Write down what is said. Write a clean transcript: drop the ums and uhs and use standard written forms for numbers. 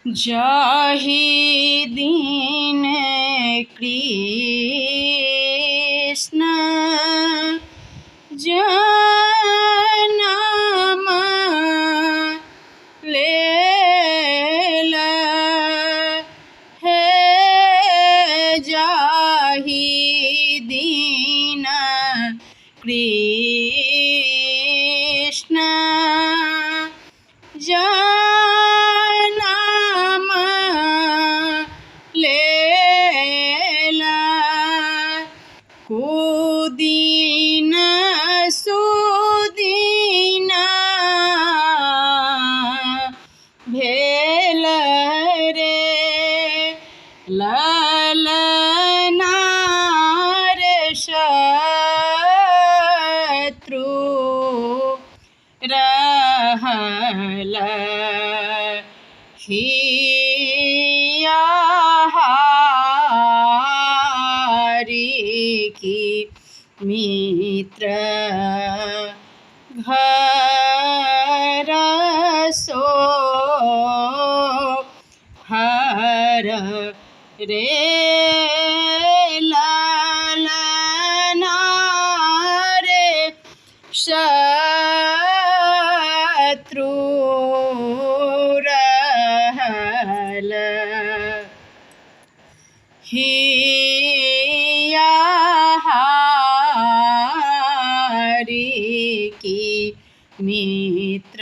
जाहि दीन कृष्ण जनम लेला हे जाहि दीन कृष्ण जनम लेला कुदीन सुदीन भेल रे ललना रे शत्रु रहल हिया हारी की मित्र घर सो हर रे ललना रे शत्रु रहल हिया हारी की मित्र